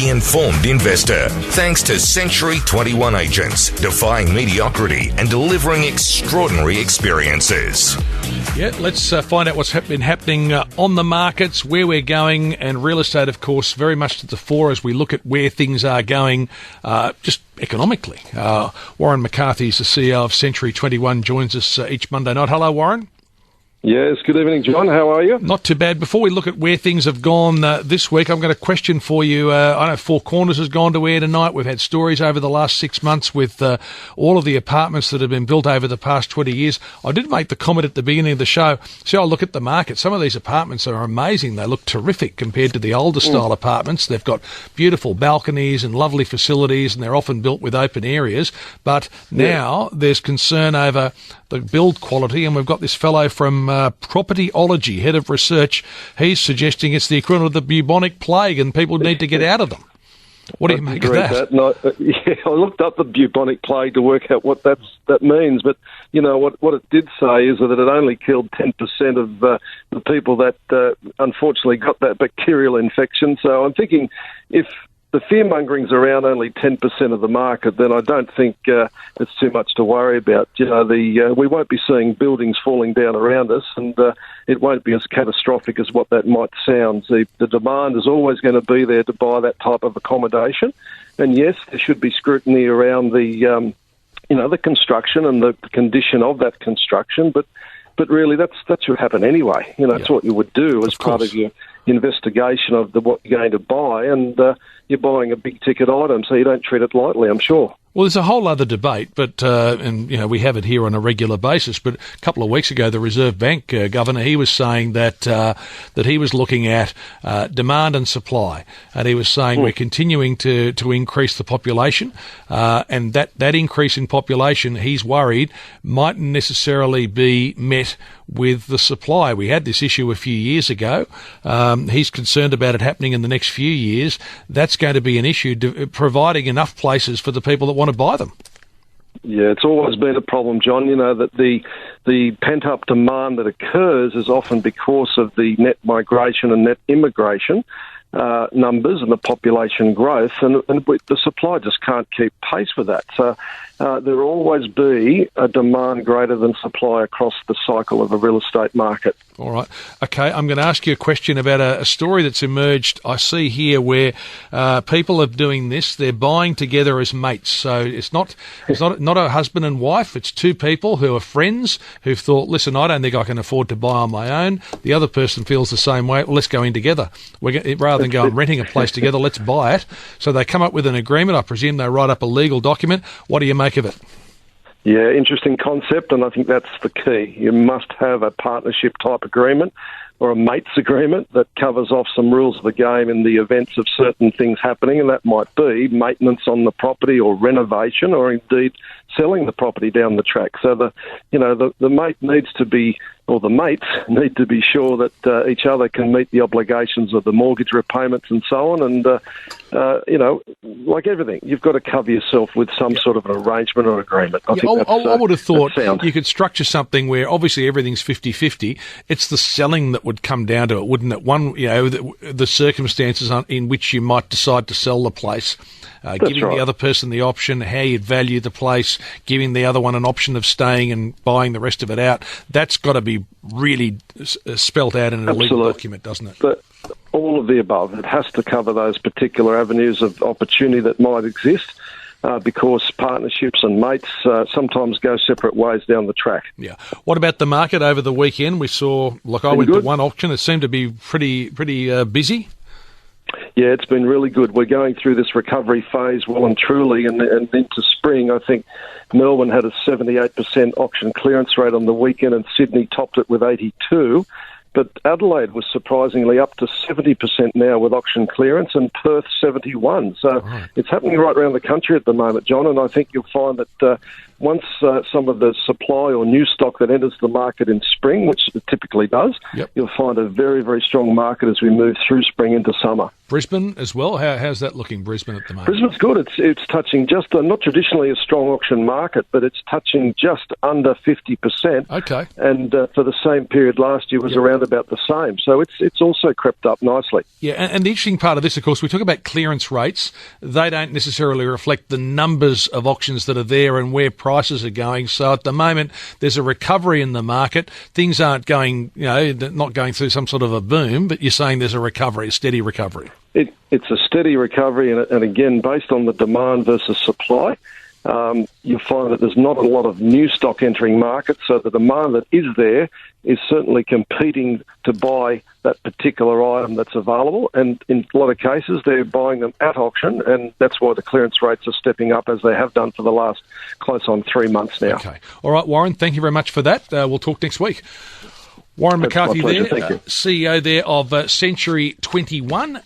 The Informed Investor. Thanks to Century 21 agents, defying mediocrity and delivering extraordinary experiences. Yeah, let's find out what's been happening on the markets, where we're going, and real estate, of course, very much to the fore as we look at where things are going just economically. Warren McCarthy is the CEO of Century 21, joins us each Monday night. Hello, Warren. Yes, good evening, John. How are you? Not too bad. Before we look at where things have gone this week, I'm going to question for you. I know Four Corners has gone to air tonight. We've had stories over the last 6 months with all of the apartments that have been built over the past 20 years. I did make the comment at the beginning of the show. So I look at the market. Some of these apartments are amazing. They look terrific compared to the older style apartments. They've got beautiful balconies and lovely facilities, and they're often built with open areas. But now there's concern over the build quality, and we've got this fellow from Propertyology, head of research. He's suggesting it's the equivalent of the bubonic plague and people need to get out of them. What do you make of that? I looked up the bubonic plague to work out what that means, but you know what it did say is that it only killed 10% of the people that unfortunately got that bacterial infection. So I'm thinking if the fear-mongering's around only 10% of the market, then I don't think it's too much to worry about. You know, we won't be seeing buildings falling down around us, and it won't be as catastrophic as what that might sound. The demand is always going to be there to buy that type of accommodation, and yes, there should be scrutiny around the construction and the condition of that construction, but really that should happen anyway. You know, that's what you would do as part of your investigation of what you're going to buy, and you're buying a big-ticket item, so you don't treat it lightly, I'm sure. Well, there's a whole other debate, but we have it here on a regular basis. But a couple of weeks ago, the Reserve Bank governor, he was saying that he was looking at demand and supply, and he was saying we're continuing to increase the population, and that increase in population, he's worried, mightn't necessarily be met with the supply. We had this issue a few years ago. He's concerned about it happening in the next few years. That's going to be an issue, providing enough places for the people that want to buy them. Yeah, it's always been a problem, John. You know, that the pent-up demand that occurs is often because of the net migration and net immigration numbers and the population growth, and the supply just can't keep pace with that. So there will always be a demand greater than supply across the cycle of the real estate market. All right. Okay, I'm going to ask you a question about a story that's emerged, I see here, where people are doing this. They're buying together as mates. So it's not a husband and wife. It's two people who are friends who've thought, listen, I don't think I can afford to buy on my own. The other person feels the same way. Well, let's go in together. Rather than go and renting a place together, let's buy it. So they come up with an agreement. I presume they write up a legal document. What do you make of it? Yeah, interesting concept, and I think that's the key. You must have a partnership type agreement or a mates agreement that covers off some rules of the game in the events of certain things happening, and that might be maintenance on the property or renovation or indeed selling the property down the track. So the mate needs to be, or the mates need to be sure that each other can meet the obligations of the mortgage repayments and so on. And, like everything, you've got to cover yourself with some sort of an arrangement or agreement. I would have thought you could structure something where obviously everything's 50-50. It's the selling that would come down to it, wouldn't it? The circumstances in which you might decide to sell the place. Giving the other person the option, how you'd value the place, giving the other one an option of staying and buying the rest of it out. That's got to be really spelt out in a legal document, doesn't it? But all of the above. It has to cover those particular avenues of opportunity that might exist. Because partnerships and mates sometimes go separate ways down the track. Yeah. What about the market over the weekend? We saw, I went to one auction. It seemed to be pretty busy. Yeah, it's been really good. We're going through this recovery phase well and truly, and into spring, I think Melbourne had a 78% auction clearance rate on the weekend, and Sydney topped it with 82%. But Adelaide was surprisingly up to 70% now with auction clearance, and Perth 71%. So It's happening right around the country at the moment, John, and I think you'll find that once some of the supply or new stock that enters the market in spring, which it typically does, you'll find a very, very strong market as we move through spring into summer. Brisbane as well. How's that looking, Brisbane, at the moment? Brisbane's good. It's touching just not traditionally a strong auction market, but it's touching just under 50%. Okay. And for the same period last year was around about the same. So it's also crept up nicely. Yeah, and the interesting part of this, of course, we talk about clearance rates. They don't necessarily reflect the numbers of auctions that are there and where prices are going. So at the moment, there's a recovery in the market. Things aren't going, not going through some sort of a boom, but you're saying there's a recovery, a steady recovery. It's a steady recovery, and again, based on the demand versus supply, you'll find that there's not a lot of new stock entering markets, so the demand that is there is certainly competing to buy that particular item that's available, and in a lot of cases they're buying them at auction, and that's why the clearance rates are stepping up as they have done for the last close on 3 months now. Okay. All right, Warren, thank you very much for that. We'll talk next week. Warren McCarthy there, CEO there of Century 21.